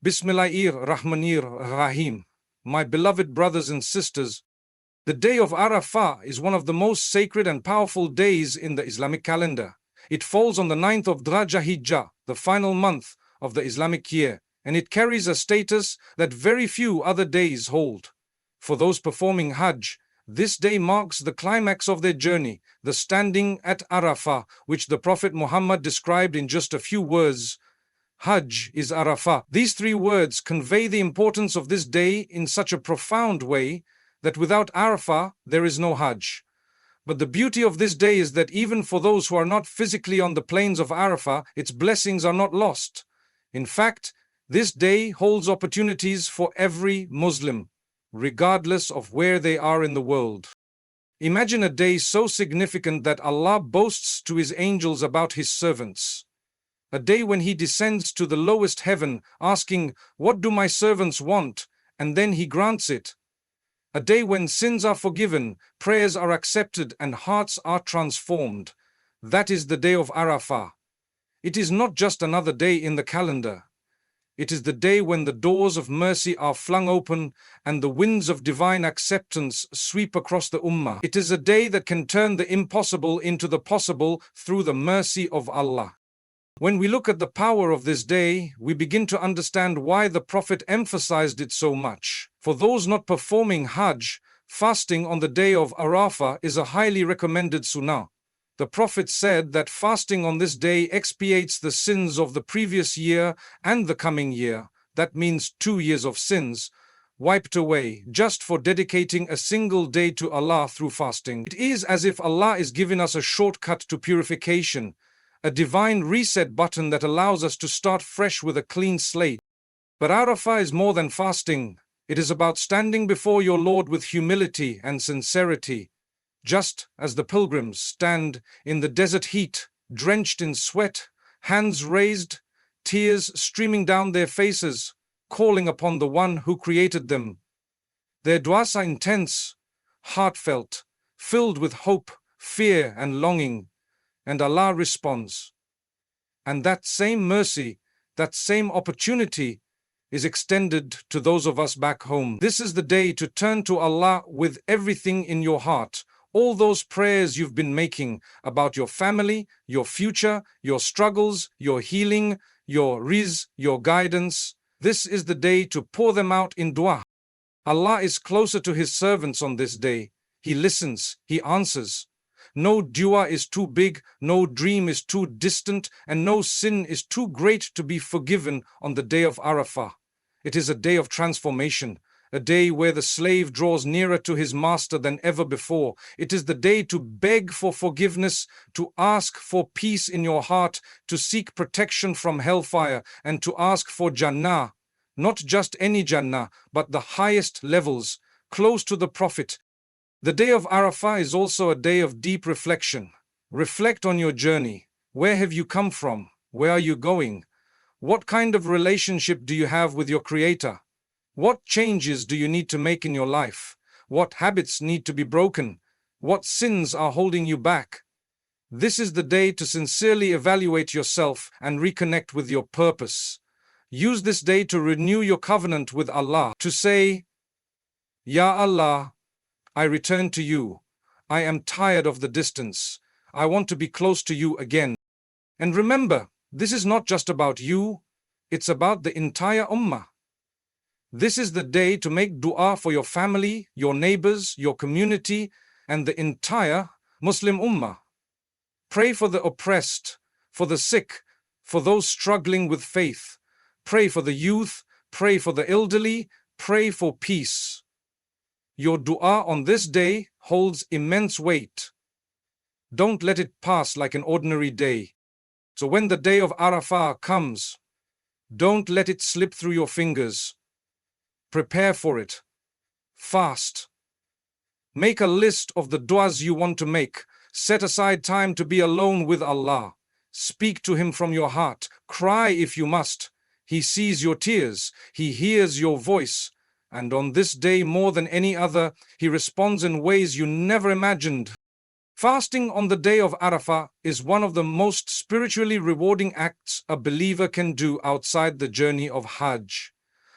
Bismillahir Rahmanir Rahim. My beloved brothers and sisters, the day of Arafah is one of the most sacred and powerful days in the Islamic calendar. It falls on the 9th of Hijjah, the final month of the Islamic year, and it carries a status that very few other days hold. For those performing Hajj, this day marks the climax of their journey, the standing at Arafah, which the Prophet Muhammad described in just a few words. Hajj is Arafah. These three words convey the importance of this day in such a profound way that without Arafah, there is no Hajj. But the beauty of this day is that even for those who are not physically on the plains of Arafah, its blessings are not lost. In fact, this day holds opportunities for every Muslim, regardless of where they are in the world. Imagine a day so significant that Allah boasts to His angels about His servants. A day when He descends to the lowest heaven, asking, "What do my servants want?" and then He grants it. A day when sins are forgiven, prayers are accepted, and hearts are transformed. That is the day of Arafah. It is not just another day in the calendar. It is the day when the doors of mercy are flung open and the winds of divine acceptance sweep across the Ummah. It is a day that can turn the impossible into the possible through the mercy of Allah. When we look at the power of this day, we begin to understand why the Prophet emphasized it so much. For those not performing Hajj, fasting on the day of Arafah is a highly recommended sunnah. The Prophet said that fasting on this day expiates the sins of the previous year and the coming year. That means 2 years of sins wiped away just for dedicating a single day to Allah through fasting. It is as if Allah is giving us a shortcut to purification, a divine reset button that allows us to start fresh with a clean slate. But Arafah is more than fasting. It is about standing before your Lord with humility and sincerity. Just as the pilgrims stand in the desert heat, drenched in sweat, hands raised, tears streaming down their faces, calling upon the one who created them. Their du'as are intense, heartfelt, filled with hope, fear, and longing, and Allah responds. And that same mercy, that same opportunity is extended to those of us back home. This is the day to turn to Allah with everything in your heart. All those prayers you've been making about your family, your future, your struggles, your healing, your rizq, your guidance. This is the day to pour them out in dua. Allah is closer to His servants on this day. He listens, He answers. No dua is too big, no dream is too distant, and no sin is too great to be forgiven on the day of Arafah. It is a day of transformation, a day where the slave draws nearer to his master than ever before. It is the day to beg for forgiveness, to ask for peace in your heart, to seek protection from hellfire, and to ask for Jannah. Not just any Jannah, but the highest levels, close to the Prophet. The day of Arafah is also a day of deep reflection. Reflect on your journey. Where have you come from? Where are you going? What kind of relationship do you have with your Creator? What changes do you need to make in your life? What habits need to be broken? What sins are holding you back? This is the day to sincerely evaluate yourself and reconnect with your purpose. Use this day to renew your covenant with Allah, to say, Ya Allah, I return to you. I am tired of the distance. I want to be close to you again. And remember, this is not just about you, it's about the entire Ummah. This is the day to make dua for your family, your neighbors, your community, and the entire Muslim Ummah. Pray for the oppressed, for the sick, for those struggling with faith. Pray for the youth, pray for the elderly, pray for peace. Your dua on this day holds immense weight. Don't let it pass like an ordinary day. So when the day of Arafah comes, don't let it slip through your fingers. Prepare for it. Fast. Make a list of the du'as you want to make. Set aside time to be alone with Allah. Speak to Him from your heart. Cry if you must. He sees your tears. He hears your voice. And on this day, more than any other, He responds in ways you never imagined. Fasting on the day of Arafah is one of the most spiritually rewarding acts a believer can do outside the journey of Hajj.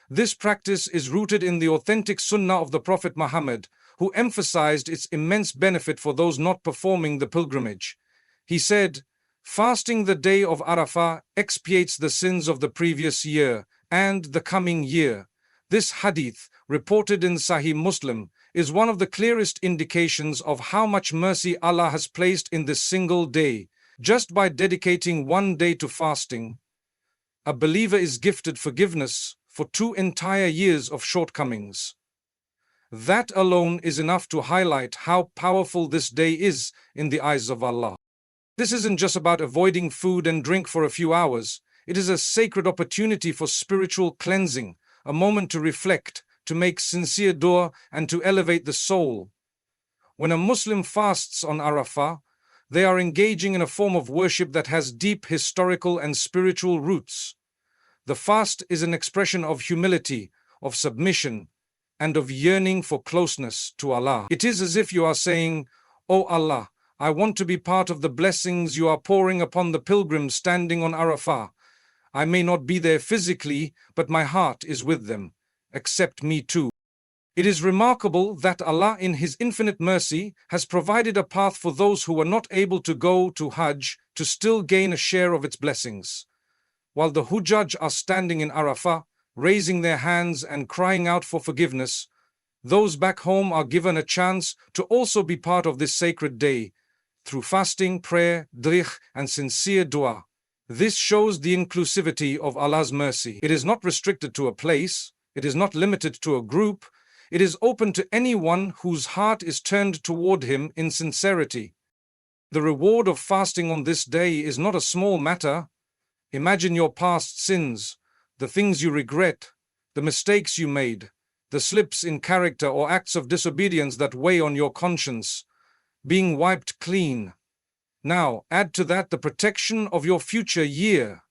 This practice is rooted in the authentic Sunnah of the Prophet Muhammad, who emphasized its immense benefit for those not performing the pilgrimage. He said, "Fasting the day of Arafah expiates the sins of the previous year and the coming year." This hadith, reported in Sahih Muslim, is one of the clearest indications of how much mercy Allah has placed in this single day. Just by dedicating one day to fasting, a believer is gifted forgiveness for 2 entire years of shortcomings. That alone is enough to highlight how powerful this day is in the eyes of Allah. This isn't just about avoiding food and drink for a few hours. It is a sacred opportunity for spiritual cleansing, a moment to reflect, to make sincere dua, and to elevate the soul. When a Muslim fasts on Arafah, they are engaging in a form of worship that has deep historical and spiritual roots. The fast is an expression of humility, of submission, and of yearning for closeness to Allah. It is as if you are saying, "O Allah, I want to be part of the blessings you are pouring upon the pilgrims standing on Arafah. I may not be there physically, but my heart is with them. Accept me too." It is remarkable that Allah, in His infinite mercy, has provided a path for those who were not able to go to Hajj to still gain a share of its blessings. While the Hujjaj are standing in Arafah, raising their hands and crying out for forgiveness, those back home are given a chance to also be part of this sacred day, through fasting, prayer, drikh, and sincere dua. This shows the inclusivity of Allah's mercy. It is not restricted to a place. It is not limited to a group. It is open to anyone whose heart is turned toward Him in sincerity. The reward of fasting on this day is not a small matter. Imagine your past sins, the things you regret, the mistakes you made, the slips in character or acts of disobedience that weigh on your conscience, being wiped clean. Now, add to that the protection of your future year.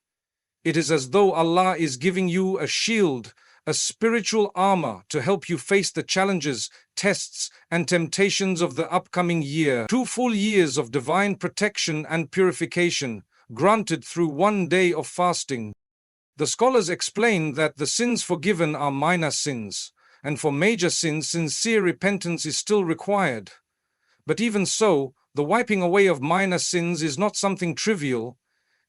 It is as though Allah is giving you a shield, a spiritual armor to help you face the challenges, tests, and temptations of the upcoming year. 2 full years of divine protection and purification, granted through one day of fasting. The scholars explain that the sins forgiven are minor sins, and for major sins, sincere repentance is still required. But even so, the wiping away of minor sins is not something trivial.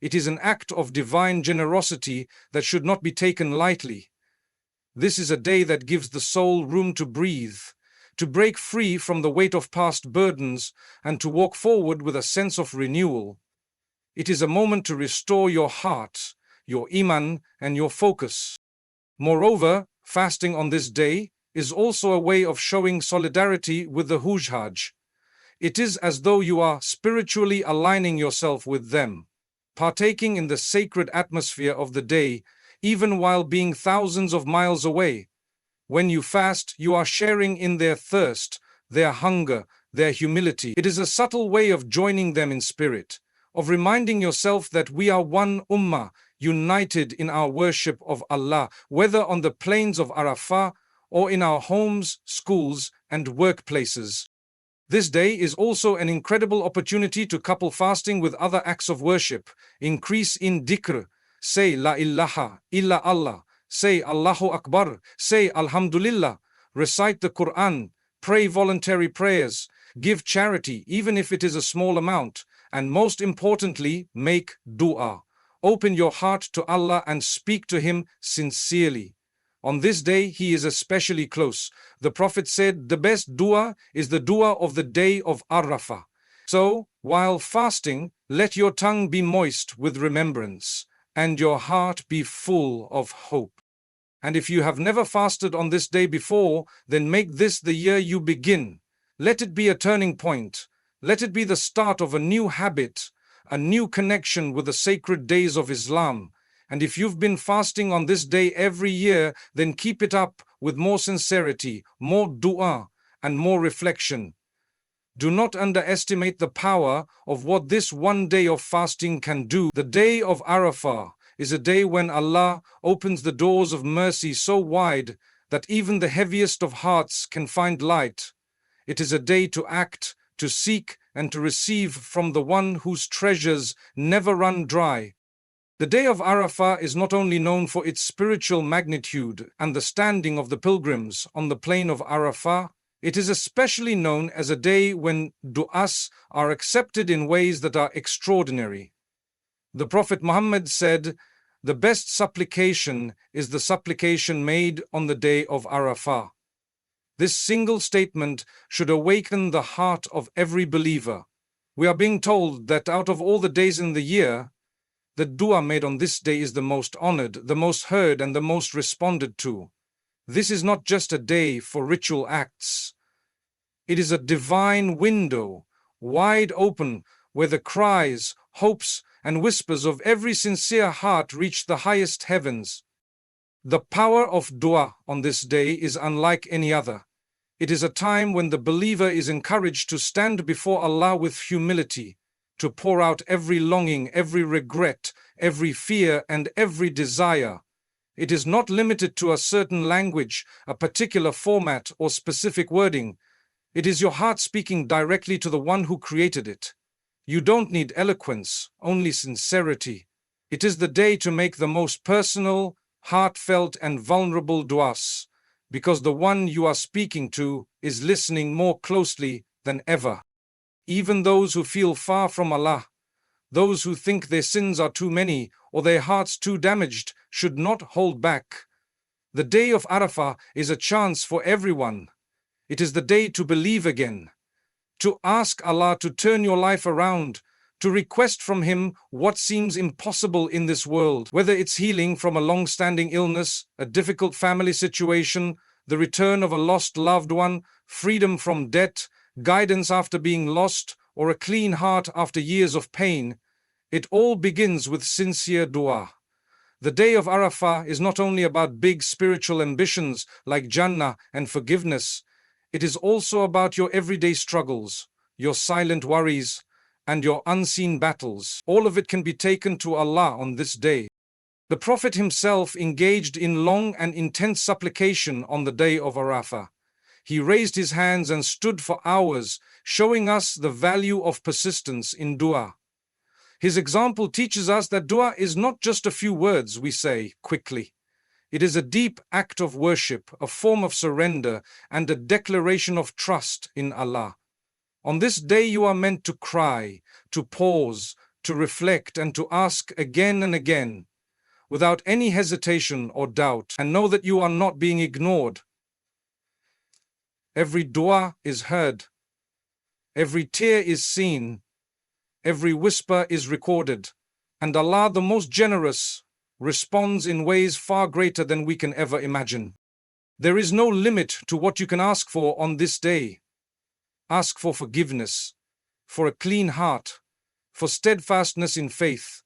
It is an act of divine generosity that should not be taken lightly. This is a day that gives the soul room to breathe, to break free from the weight of past burdens, and to walk forward with a sense of renewal. It is a moment to restore your heart, your Iman, and your focus. Moreover, fasting on this day is also a way of showing solidarity with the Hujjaj. It is as though you are spiritually aligning yourself with them, partaking in the sacred atmosphere of the day, even while being thousands of miles away. When you fast, you are sharing in their thirst, their hunger, their humility. It is a subtle way of joining them in spirit, of reminding yourself that we are one ummah, united in our worship of Allah, whether on the plains of Arafah or in our homes, schools, and workplaces. This day is also an incredible opportunity to couple fasting with other acts of worship. Increase in dhikr. Say La ilaha illa Allah. Say Allahu Akbar. Say Alhamdulillah. Recite the Quran. Pray voluntary prayers. Give charity, even if it is a small amount. And most importantly, make dua. Open your heart to Allah and speak to Him sincerely. On this day, He is especially close. The Prophet said, the best dua is the dua of the day of Arafah. So, while fasting, let your tongue be moist with remembrance, and your heart be full of hope. And if you have never fasted on this day before, then make this the year you begin. Let it be a turning point. Let it be the start of a new habit, a new connection with the sacred days of Islam. And if you've been fasting on this day every year, then keep it up with more sincerity, more dua, and more reflection. Do not underestimate the power of what this one day of fasting can do. The day of Arafah is a day when Allah opens the doors of mercy so wide that even the heaviest of hearts can find light. It is a day to act, to seek, and to receive from the one whose treasures never run dry. The day of Arafah is not only known for its spiritual magnitude and the standing of the pilgrims on the plain of Arafah, it is especially known as a day when du'as are accepted in ways that are extraordinary. The Prophet Muhammad said, "The best supplication is the supplication made on the day of Arafah." This single statement should awaken the heart of every believer. We are being told that out of all the days in the year, the dua made on this day is the most honored, the most heard, and the most responded to. This is not just a day for ritual acts. It is a divine window, wide open, where the cries, hopes, and whispers of every sincere heart reach the highest heavens. The power of dua on this day is unlike any other. It is a time when the believer is encouraged to stand before Allah with humility, to pour out every longing, every regret, every fear, and every desire. It is not limited to a certain language, a particular format, or specific wording. It is your heart speaking directly to the one who created it. You don't need eloquence, only sincerity. It is the day to make the most personal, heartfelt, and vulnerable du'as, because the one you are speaking to is listening more closely than ever. Even those who feel far from Allah, those who think their sins are too many or their hearts too damaged, should not hold back. The day of Arafah is a chance for everyone. It is the day to believe again, to ask Allah to turn your life around, to request from Him what seems impossible in this world, whether it's healing from a long-standing illness, a difficult family situation, the return of a lost loved one, freedom from debt, guidance after being lost, or a clean heart after years of pain. It all begins with sincere dua. The day of Arafah is not only about big spiritual ambitions like Jannah and forgiveness. It is also about your everyday struggles, your silent worries, and your unseen battles. All of it can be taken to Allah on this day. The Prophet himself engaged in long and intense supplication on the day of Arafah. He raised his hands and stood for hours, showing us the value of persistence in dua. His example teaches us that dua is not just a few words we say quickly. It is a deep act of worship, a form of surrender, and a declaration of trust in Allah. On this day you are meant to cry, to pause, to reflect, and to ask again and again, without any hesitation or doubt, and know that you are not being ignored. Every dua is heard. Every tear is seen. Every whisper is recorded. And Allah, the most generous, responds in ways far greater than we can ever imagine. There is no limit to what you can ask for on this day. Ask for forgiveness, for a clean heart, for steadfastness in faith,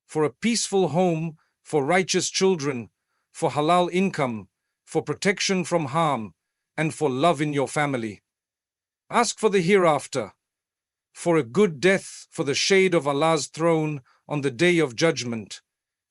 for a peaceful home, for righteous children, for halal income, for protection from harm, and for love in your family. Ask for the hereafter, for a good death, for the shade of Allah's throne on the day of judgment,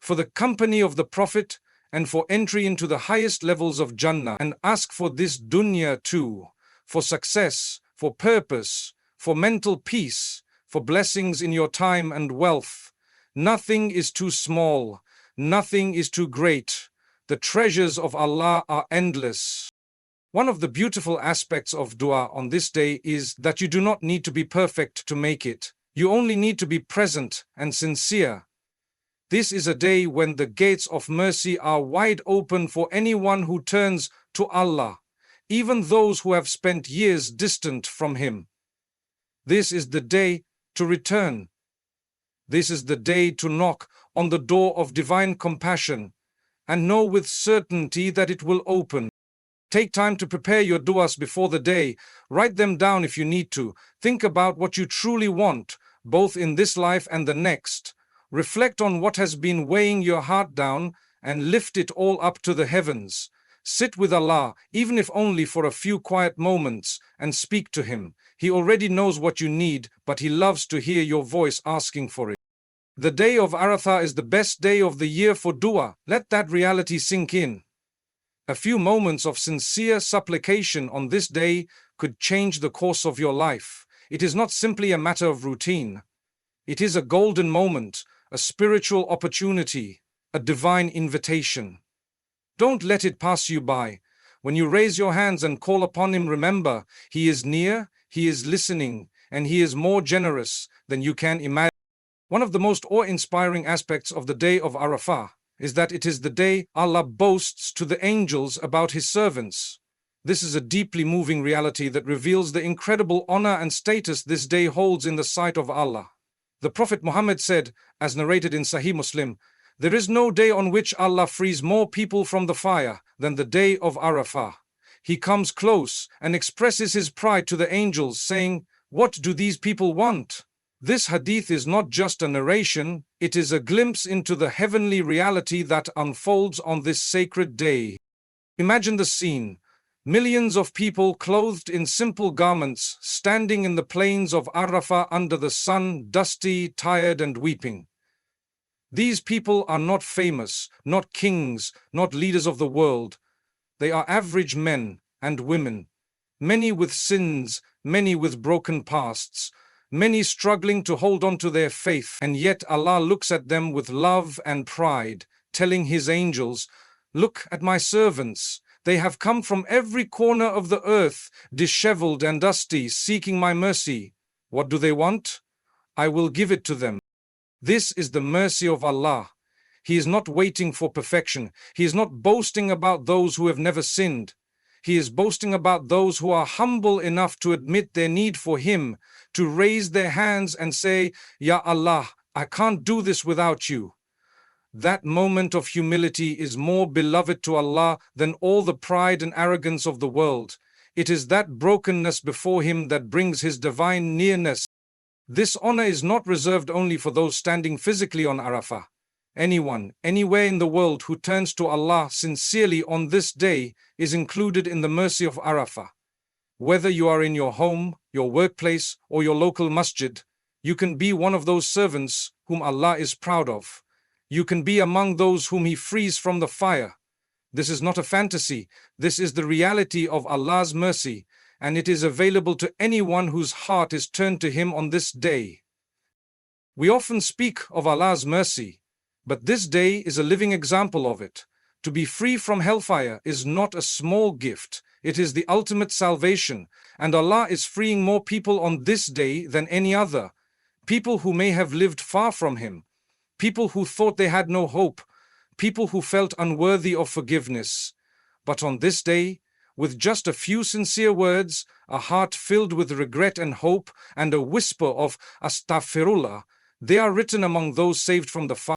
for the company of the Prophet, and for entry into the highest levels of Jannah. And ask for this dunya too, for success, for purpose, for mental peace, for blessings in your time and wealth. Nothing is too small, nothing is too great. The treasures of Allah are endless. One of the beautiful aspects of dua on this day is that you do not need to be perfect to make it. You only need to be present and sincere. This is a day when the gates of mercy are wide open for anyone who turns to Allah, even those who have spent years distant from Him. This is the day to return. This is the day to knock on the door of divine compassion and know with certainty that it will open. Take time to prepare your du'as before the day. Write them down if you need to. Think about what you truly want, both in this life and the next. Reflect on what has been weighing your heart down and lift it all up to the heavens. Sit with Allah, even if only for a few quiet moments, and speak to Him. He already knows what you need, but He loves to hear your voice asking for it. The day of Arafah is the best day of the year for dua. Let that reality sink in. A few moments of sincere supplication on this day could change the course of your life. It is not simply a matter of routine. It is a golden moment, a spiritual opportunity, a divine invitation. Don't let it pass you by. When you raise your hands and call upon Him, remember, He is near, He is listening, and He is more generous than you can imagine. One of the most awe-inspiring aspects of the day of Arafah is that it is the day Allah boasts to the angels about His servants. This is a deeply moving reality that reveals the incredible honor and status this day holds in the sight of Allah. The Prophet Muhammad said, as narrated in Sahih Muslim, "There is no day on which Allah frees more people from the fire than the day of Arafah. He comes close and expresses His pride to the angels, saying, 'What do these people want?'" This hadith is not just a narration, it is a glimpse into the heavenly reality that unfolds on this sacred day. Imagine the scene. Millions of people clothed in simple garments, standing in the plains of Arafah under the sun, dusty, tired, and weeping. These people are not famous, not kings, not leaders of the world. They are average men and women, many with sins, many with broken pasts, many struggling to hold on to their faith, and yet Allah looks at them with love and pride, telling His angels, "Look at my servants. They have come from every corner of the earth, disheveled and dusty, seeking my mercy. What do they want? I will give it to them." This is the mercy of Allah. He is not waiting for perfection. He is not boasting about those who have never sinned. He is boasting about those who are humble enough to admit their need for Him, to raise their hands and say, "Ya Allah, I can't do this without you." That moment of humility is more beloved to Allah than all the pride and arrogance of the world. It is that brokenness before Him that brings His divine nearness. This honor is not reserved only for those standing physically on Arafah. Anyone, anywhere in the world who turns to Allah sincerely on this day is included in the mercy of Arafah. Whether you are in your home, your workplace, or your local masjid, you can be one of those servants whom Allah is proud of. You can be among those whom He frees from the fire. This is not a fantasy. This is the reality of Allah's mercy, and it is available to anyone whose heart is turned to Him on this day. We often speak of Allah's mercy, but this day is a living example of it. To be free from hellfire is not a small gift. It is the ultimate salvation, and Allah is freeing more people on this day than any other. People who may have lived far from Him, people who thought they had no hope, people who felt unworthy of forgiveness. But on this day, with just a few sincere words, a heart filled with regret and hope, and a whisper of Astaghfirullah, they are written among those saved from the fire.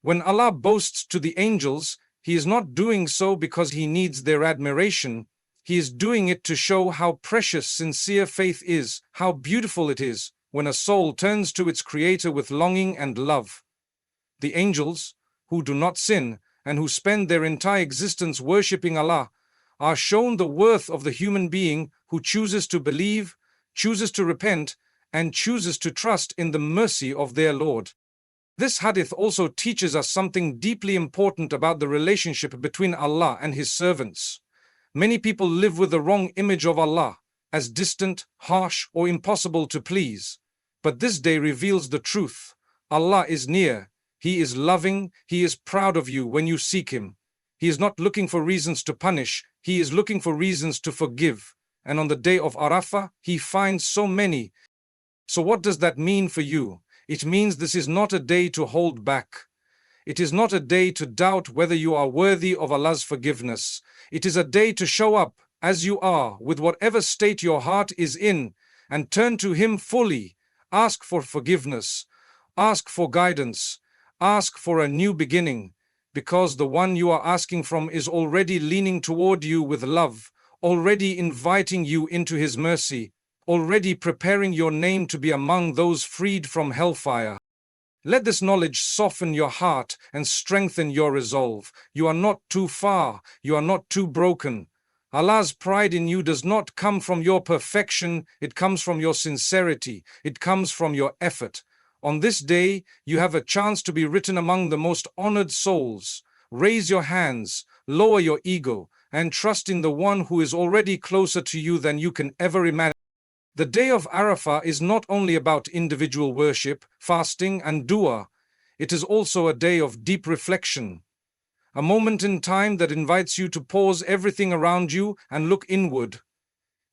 When Allah boasts to the angels, He is not doing so because He needs their admiration. He is doing it to show how precious sincere faith is, how beautiful it is when a soul turns to its Creator with longing and love. The angels, who do not sin and who spend their entire existence worshipping Allah, are shown the worth of the human being who chooses to believe, chooses to repent, and chooses to trust in the mercy of their Lord. This hadith also teaches us something deeply important about the relationship between Allah and His servants. Many people live with the wrong image of Allah, as distant, harsh, or impossible to please. But this day reveals the truth. Allah is near. He is loving. He is proud of you when you seek Him. He is not looking for reasons to punish. He is looking for reasons to forgive. And on the day of Arafah, He finds so many. So what does that mean for you? It means this is not a day to hold back. It is not a day to doubt whether you are worthy of Allah's forgiveness. It is a day to show up as you are, with whatever state your heart is in, and turn to Him fully. Ask for forgiveness. Ask for guidance. Ask for a new beginning, because the one you are asking from is already leaning toward you with love, already inviting you into His mercy, already preparing your name to be among those freed from hellfire. Let this knowledge soften your heart and strengthen your resolve. You are not too far. You are not too broken. Allah's pride in you does not come from your perfection. It comes from your sincerity. It comes from your effort. On this day, you have a chance to be written among the most honored souls. Raise your hands, lower your ego, and trust in the one who is already closer to you than you can ever imagine. The day of Arafah is not only about individual worship, fasting, and dua, it is also a day of deep reflection, a moment in time that invites you to pause everything around you and look inward.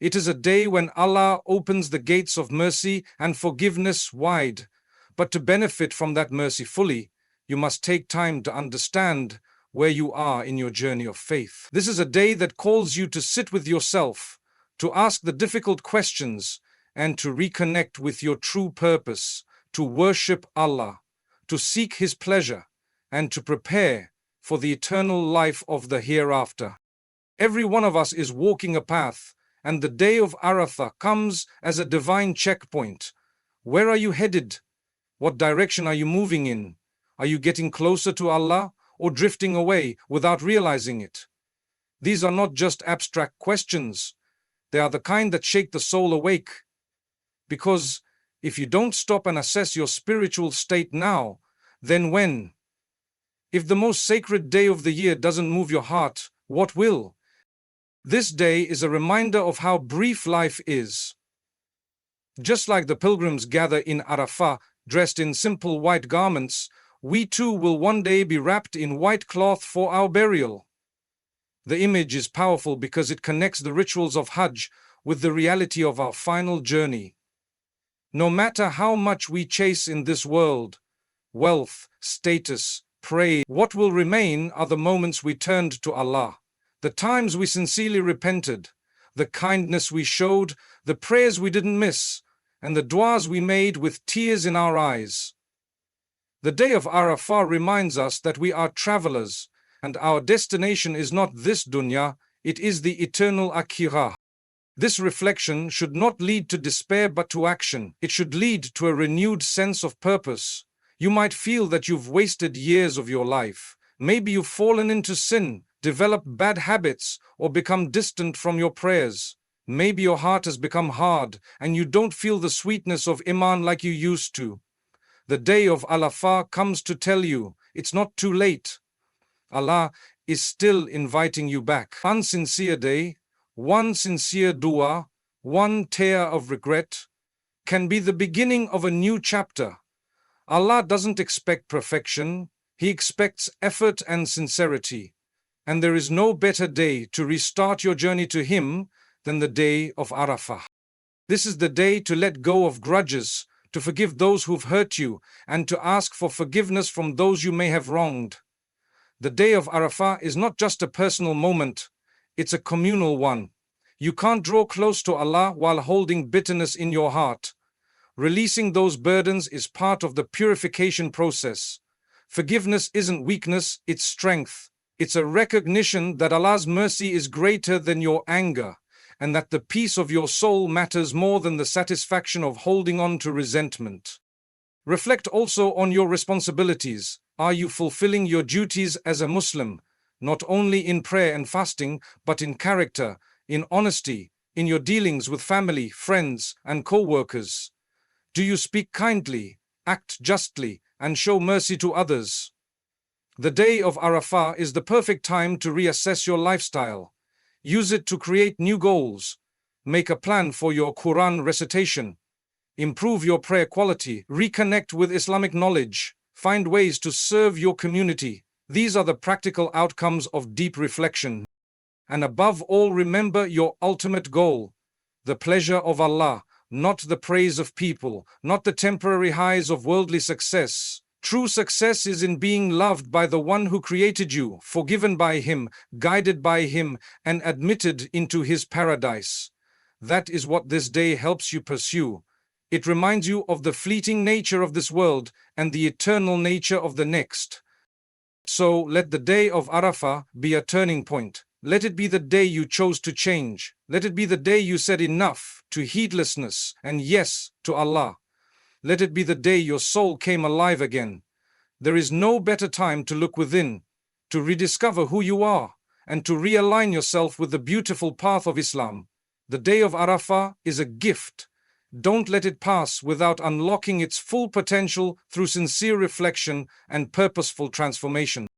It is a day when Allah opens the gates of mercy and forgiveness wide. But to benefit from that mercy fully, you must take time to understand where you are in your journey of faith. This is a day that calls you to sit with yourself, to ask the difficult questions, and to reconnect with your true purpose, to worship Allah, to seek His pleasure, and to prepare for the eternal life of the hereafter. Every one of us is walking a path, and the day of Arafah comes as a divine checkpoint. Where are you headed? What direction are you moving in? Are you getting closer to Allah or drifting away without realizing it? These are not just abstract questions. They are the kind that shake the soul awake. Because if you don't stop and assess your spiritual state now, then when? If the most sacred day of the year doesn't move your heart, what will? This day is a reminder of how brief life is. Just like the pilgrims gather in Arafah, dressed in simple white garments, we too will one day be wrapped in white cloth for our burial. The image is powerful because it connects the rituals of Hajj with the reality of our final journey. No matter how much we chase in this world, wealth, status, praise, what will remain are the moments we turned to Allah, the times we sincerely repented, the kindness we showed, the prayers we didn't miss, and the du'as we made with tears in our eyes. The day of Arafah reminds us that we are travelers, and our destination is not this dunya, it is the eternal akhirah. This reflection should not lead to despair but to action. It should lead to a renewed sense of purpose. You might feel that you've wasted years of your life. Maybe you've fallen into sin, developed bad habits, or become distant from your prayers. Maybe your heart has become hard and you don't feel the sweetness of Iman like you used to. The day of Arafah comes to tell you it's not too late. Allah is still inviting you back. One sincere day, one sincere dua, one tear of regret can be the beginning of a new chapter. Allah doesn't expect perfection, He expects effort and sincerity. And there is no better day to restart your journey to Him than the day of Arafah. This is the day to let go of grudges, to forgive those who've hurt you, and to ask for forgiveness from those you may have wronged. The day of Arafah is not just a personal moment, it's a communal one. You can't draw close to Allah while holding bitterness in your heart. Releasing those burdens is part of the purification process. Forgiveness isn't weakness, it's strength. It's a recognition that Allah's mercy is greater than your anger, and that the peace of your soul matters more than the satisfaction of holding on to resentment. Reflect also on your responsibilities. Are you fulfilling your duties as a Muslim, not only in prayer and fasting, but in character, in honesty, in your dealings with family, friends, and co-workers? Do you speak kindly, act justly, and show mercy to others? The day of Arafah is the perfect time to reassess your lifestyle. Use it to create new goals. Make a plan for your Quran recitation. Improve your prayer quality. Reconnect with Islamic knowledge. Find ways to serve your community. These are the practical outcomes of deep reflection. And above all, remember your ultimate goal, the pleasure of Allah, not the praise of people, not the temporary highs of worldly success. True success is in being loved by the one who created you, forgiven by Him, guided by Him, and admitted into His paradise. That is what this day helps you pursue. It reminds you of the fleeting nature of this world and the eternal nature of the next. So let the day of Arafah be a turning point. Let it be the day you chose to change. Let it be the day you said enough to heedlessness and yes to Allah. Let it be the day your soul came alive again. There is no better time to look within, to rediscover who you are, and to realign yourself with the beautiful path of Islam. The day of Arafah is a gift. Don't let it pass without unlocking its full potential through sincere reflection and purposeful transformation.